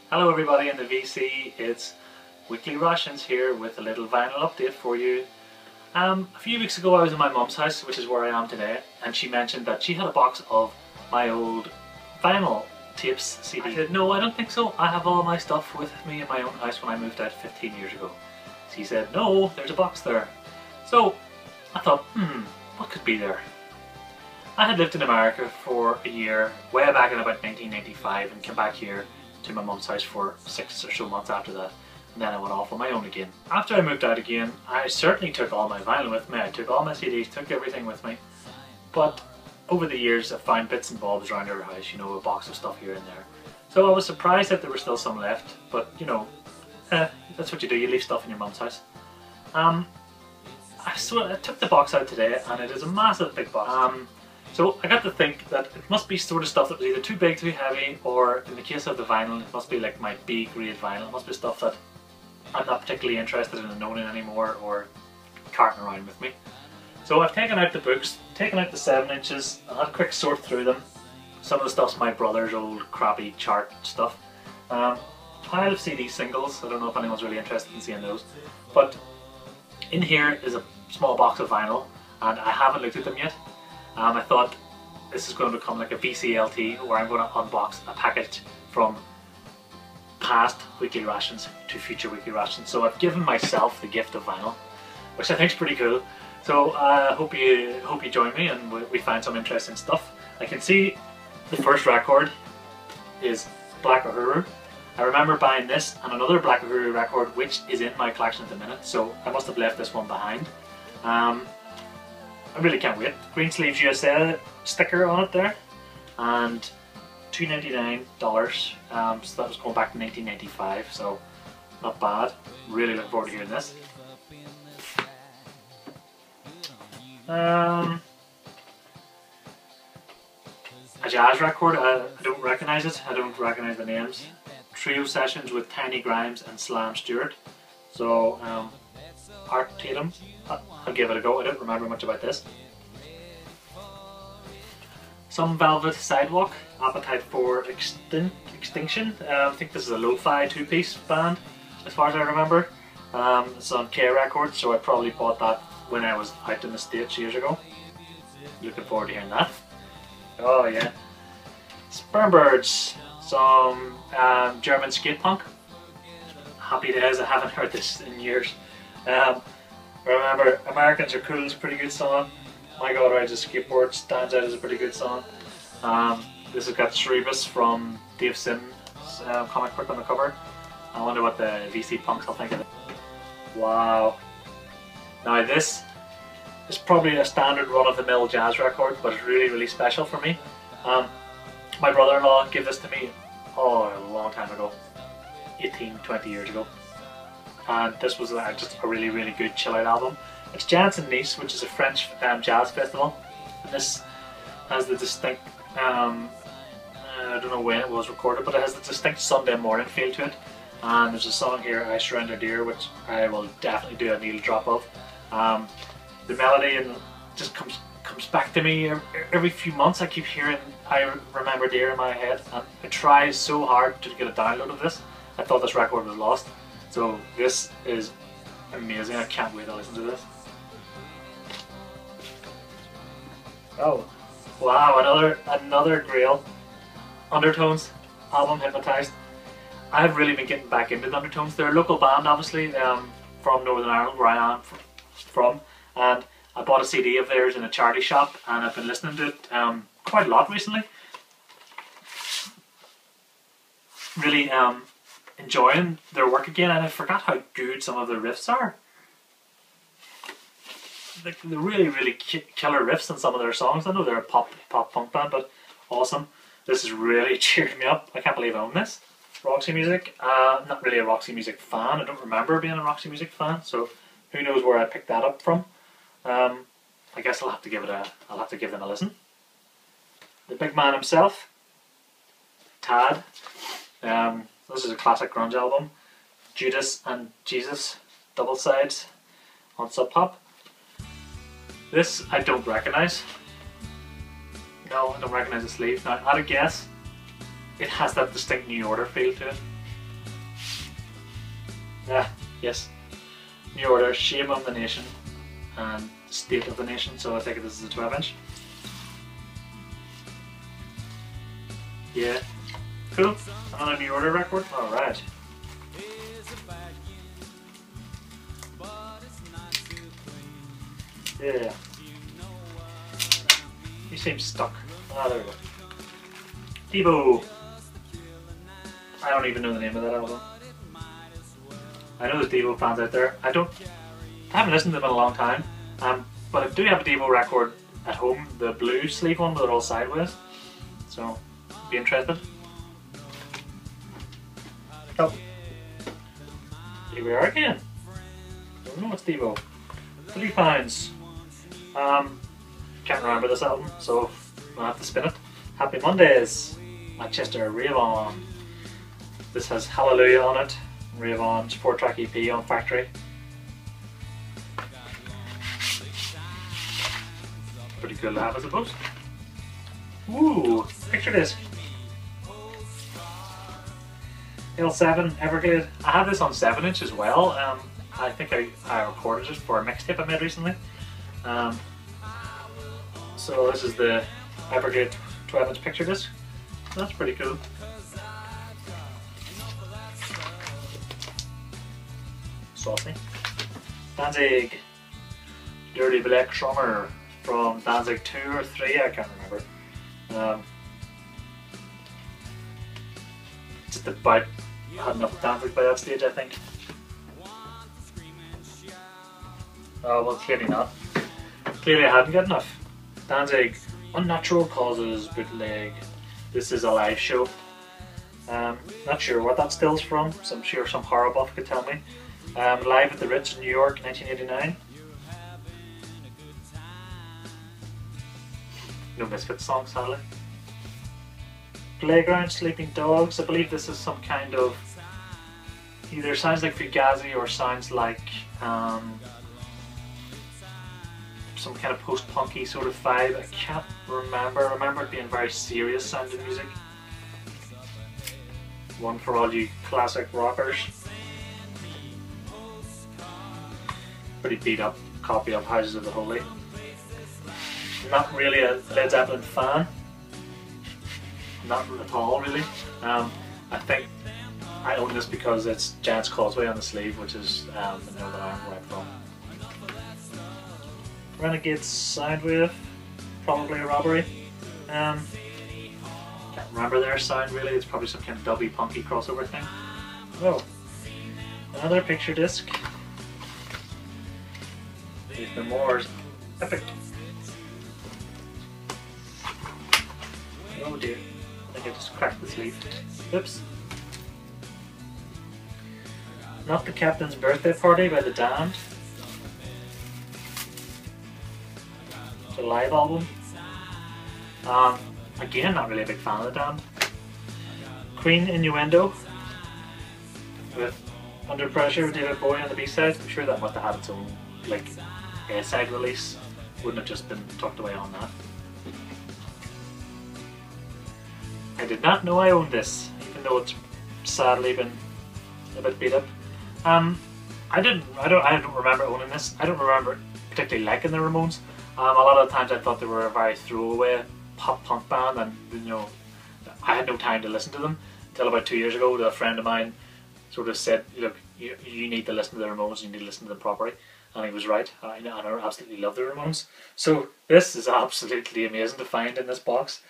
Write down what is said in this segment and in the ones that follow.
Hello everybody in the VC, it's Weekly Rations here with a little vinyl update for you. A few weeks ago I was in my mum's house, which is where I am today, and she mentioned that she had a box of my old vinyl tapes CD. I said, no, I don't think so, I have all my stuff with me in my own house when I moved out 15 years ago. She said, no, there's a box there. So I thought, what could be there? I had lived in America for a year, way back in about 1995, and came back here to my mum's house for 6 or so months after that, and then I went off on my own again. After I moved out again, I certainly took all my vinyl with me, I took all my CDs, took everything with me, but over the years I found bits and bobs around our house, you know, a box of stuff here and there. So I was surprised that there were still some left, but you know, that's what you do, you leave stuff in your mum's house. So I took the box out today, and it is a massive big box. So I got to think that it must be sort of stuff that was either too big, too heavy, or in the case of the vinyl, it must be like my B grade vinyl. It must be stuff that I'm not particularly interested in owning anymore or carting around with me. So I've taken out the books, taken out the 7 inches, and had a quick sort through them. Some of the stuff's my brother's old crappy chart stuff. Pile of CD singles, I don't know if anyone's really interested in seeing those. But in here is a small box of vinyl, and I haven't looked at them yet. I thought this is going to become like a VCLT where I'm going to unbox a package from past weekly rations to future weekly rations. So I've given myself the gift of vinyl, which I think is pretty cool. So I hope you join me and we find some interesting stuff. I can see the first record is Black Uhuru. I remember buying this and another Black Uhuru record, which is in my collection at the minute, so I must have left this one behind. I really can't wait. Green Sleeves USA sticker on it there, and $2.99. So that was going back to 1995, so not bad. Really looking forward to hearing this. A jazz record, I don't recognise it, I don't recognise the names. Trio sessions with Tiny Grimes and Slam Stewart. So, Art Tatum, I'll give it a go, I don't remember much about this. Some Velvet Sidewalk, Appetite for Extinction. I think this is a lo-fi 2-piece band, as far as I remember. It's on K Records, so I probably bought that when I was out in the States years ago. Looking forward to hearing that. Oh yeah. Spermbirds, some German skate punk. Happy days, I haven't heard this in years. Remember, Americans Are Cool is a pretty good song. My God Rides a Skateboard stands out as a pretty good song. This has got Cerebus from Dave Sims' comic book on the cover. I wonder what the VC punks will think of it. Wow. Now this is probably a standard run-of-the-mill jazz record, but it's really, really special for me. My brother-in-law gave this to me, a long time ago. 18, 20 years ago. And this was just a really, really good chill-out album. It's Jans and Nice, which is a French jazz festival. And this has the distinct, I don't know when it was recorded, but it has the distinct Sunday morning feel to it. And there's a song here, I Surrender Dear, which I will definitely do a needle drop of. The melody and just comes back to me every few months. I keep hearing I Remember Dear in my head, and I try so hard to get a download of this. I thought this record was lost. So this is amazing, I can't wait to listen to this. Oh, wow, another Grail. Undertones album, Hypnotized. I've really been getting back into the Undertones. They're a local band, obviously, from Northern Ireland, where I am from. And I bought a CD of theirs in a charity shop, and I've been listening to it quite a lot recently. Really enjoying their work again, and I forgot how good some of their riffs are. Like, they're really, really killer riffs in some of their songs. I know they're a pop punk band, but awesome. This has really cheered me up. I can't believe I own this. Roxy Music. I'm not really a Roxy Music fan. I don't remember being a Roxy Music fan, so who knows where I picked that up from. I guess I'll have to give them a listen. The big man himself, Tad. This is a classic grunge album. Judas and Jesus, double sides on Sub Pop. This I don't recognise. No, I don't recognise the sleeve. Now, at a guess, it has that distinct New Order feel to it. Ah, yes. New Order, Shame of the Nation, and State of the Nation, so I think this is a 12-inch. Yeah. Cool. Another New Order record. Alright. Yeah. He seems stuck. Ah, there we go. Devo. I don't even know the name of that album. I know there's Devo fans out there. I haven't listened to them in a long time. But I do have a Devo record at home, the blue sleeve one, but they're all sideways. So, be interested. Oh. Here we are again. Don't know what's Devo. £3. Can't remember this album, so I'll have to spin it. Happy Mondays. Manchester, Rave On. This has Hallelujah on it. Rave On, 4-track EP on Factory. Pretty cool to have, I suppose. Ooh, picture disc. L7 Everglade. I have this on 7-inch as well. I think I recorded it for a mixtape I made recently. So this is the Everglade 12-inch picture disc. That's pretty cool. Saucy. Danzig. Dirty Black Summer from Danzig 2 or 3, I can't remember. Just about had enough of Danzig by that stage, I think. Oh, well, clearly not. Clearly I hadn't got enough. Danzig, Unnatural Causes bootleg. This is a live show. Not sure what that still's from, so I'm sure some horror buff could tell me. Live at the Ritz in New York, 1989. No Misfits song, sadly. Playground, Sleeping Dogs. I believe this is some kind of, either sounds like Fugazi or sounds like some kind of post-punky sort of vibe. I can't remember. I remember it being very serious sounding music. One for all you classic rockers. Pretty beat up copy of Houses of the Holy. Not really a Led Zeppelin fan. Not at all, really. I think I own this because it's Giant's Causeway on the sleeve, which is in Northern Ireland where I'm from. Renegade Soundwave, probably a robbery. Can't remember their sound really, it's probably some kind of dubby punky crossover thing. Oh, another picture disc. These Memoirs, epic. Oh dear, I think I just cracked the sleeve. Oops. Not the Captain's Birthday Party by the Damned. It's a live album. Again, not really a big fan of the Damned. Queen Innuendo with Under Pressure with David Bowie on the B-side. I'm sure that must have had its own like A-side release. Wouldn't have just been tucked away on that. I did not know I owned this, even though it's sadly been a bit beat up. I don't remember owning this. I don't remember particularly liking the Ramones. A lot of the times I thought they were a very throwaway pop punk band, and you know, I had no time to listen to them until about 2 years ago. A friend of mine sort of said, "Look, you need to listen to the Ramones. You need to listen to them properly," and he was right. I absolutely love the Ramones. So this is absolutely amazing to find in this box.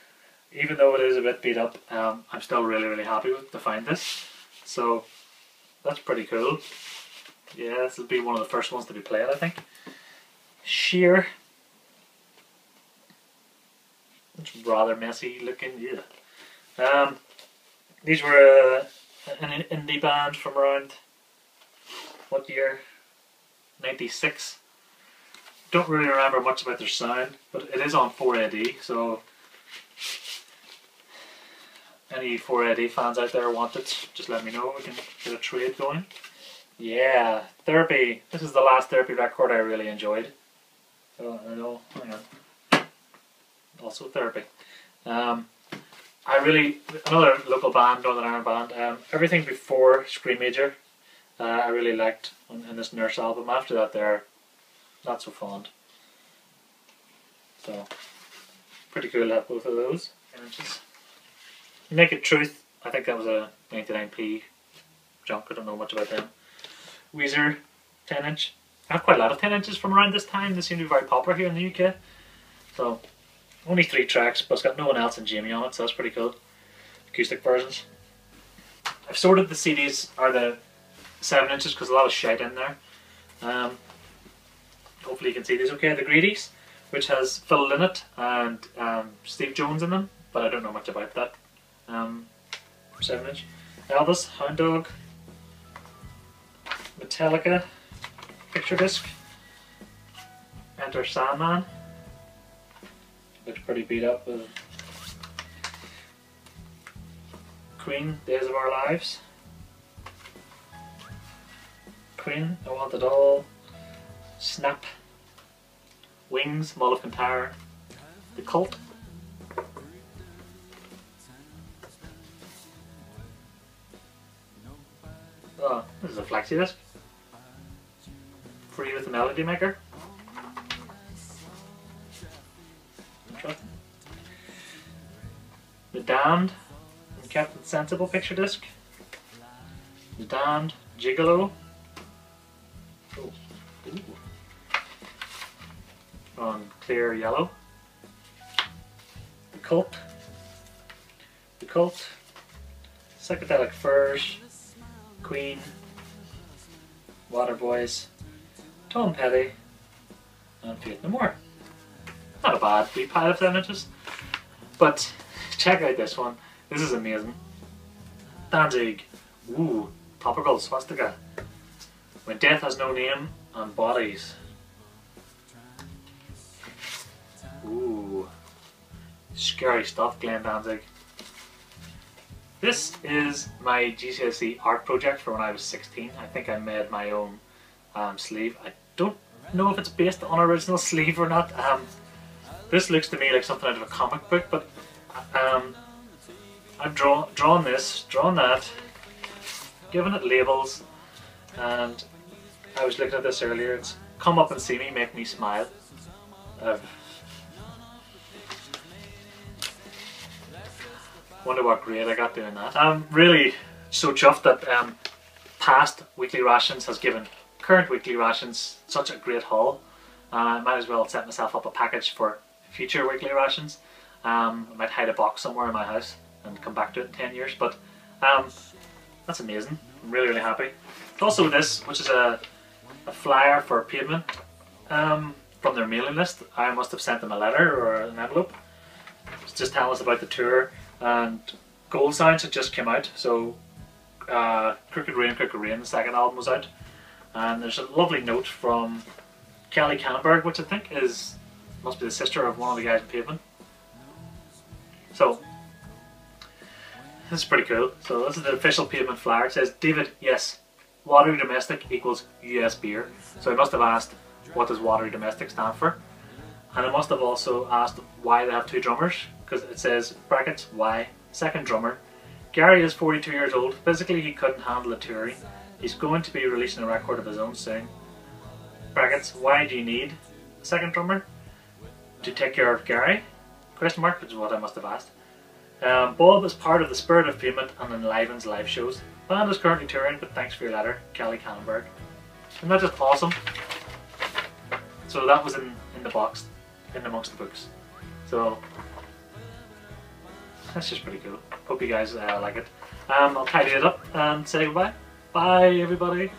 Even though it is a bit beat up, I'm still really happy to find this. So that's pretty cool. Yeah, this will be one of the first ones to be played, I think. Sheer. It's rather messy looking, yeah. These were an indie band from around, what year? 96. Don't really remember much about their sound, but it is on 4AD, so any 4AD fans out there want it, just let me know, we can get a trade going. Yeah, Therapy. This is the last Therapy record I really enjoyed. Oh, I know, hang on. Also Therapy. Another local band, Northern Ireland band. Everything before Scream Major. I really liked in this Nurse album. After that, they're not so fond. So, pretty cool to have both of those. 10 inches. Naked Truth, I think that was a 99p junk. I don't know much about them. Weezer, 10 inch. I have quite a lot of 10 inches from around this time. They seem to be very popular here in the UK. So, only 3 tracks, but it's got no one else and Jamie on it, so that's pretty cool. Acoustic versions. I've sorted the CDs, or the 7 inches, because a lot of shite in there. Hopefully you can see these okay. The Greedies, which has Phil Lynott and Steve Jones in them, but I don't know much about that. 7 inch. Elvis, Hound Dog, Metallica, picture disc, Enter Sandman. Looks pretty beat up with Queen, Days of Our Lives. Queen, I Want It All. Snap. Wings, Mull of Kintyre. The Cult. Oh, this is a flexi disc. Free with the Melody Maker. Interesting. The Damned and Captain Sensible picture disc. The Damned, Gigolo. Oh. Ooh. On clear yellow. The Cult. The Cult. Psychedelic Furs. Queen. Waterboys. Tom Petty. And Faith No More. Not a bad wee pile of 7 inches. But check out this one. This is amazing. Danzig. Ooh. Topical swastika. When Death Has No Name and Bodies. Ooh. Scary stuff, Glenn Danzig. This is my GCSE art project for when I was 16. I think I made my own sleeve. I don't know if it's based on original sleeve or not. This looks to me like something out of a comic book, but I've drawn this, drawn that, given it labels, and I was looking at this earlier. It's Come Up and See Me, Make Me Smile. Wonder what grade I got doing that. I'm really so chuffed that past Weekly Rations has given current Weekly Rations such a great haul. I might as well set myself up a package for future Weekly Rations. I might hide a box somewhere in my house and come back to it in 10 years, but that's amazing. I'm really, really happy. Also this, which is a flyer for Pavement from their mailing list. I must have sent them a letter or an envelope. It's just telling us about the tour, and Gold Sounds had just come out, so Crooked Rain, the second album was out, and there's a lovely note from Kelly Canberg, which I think must be the sister of one of the guys in Pavement. So this is pretty cool. So this is the official Pavement flyer. It says, David, yes, Watery Domestic equals US beer. So I must have asked, what does Watery Domestic stand for? And I must have also asked why they have 2 drummers, because it says, brackets, why, second drummer. Gary is 42 years old. Physically he couldn't handle the touring. He's going to be releasing a record of his own soon. Brackets, why do you need a second drummer? To take care of Gary? Question mark, which is what I must have asked. Bob is part of the Spirit of Pavement and enlivens live shows. Band is currently touring, but thanks for your letter, Kelly Canberg. Isn't that just awesome? So that was in the box, in amongst the books. So that's just pretty cool. Hope you guys like it. I'll tidy it up and say goodbye. Bye everybody.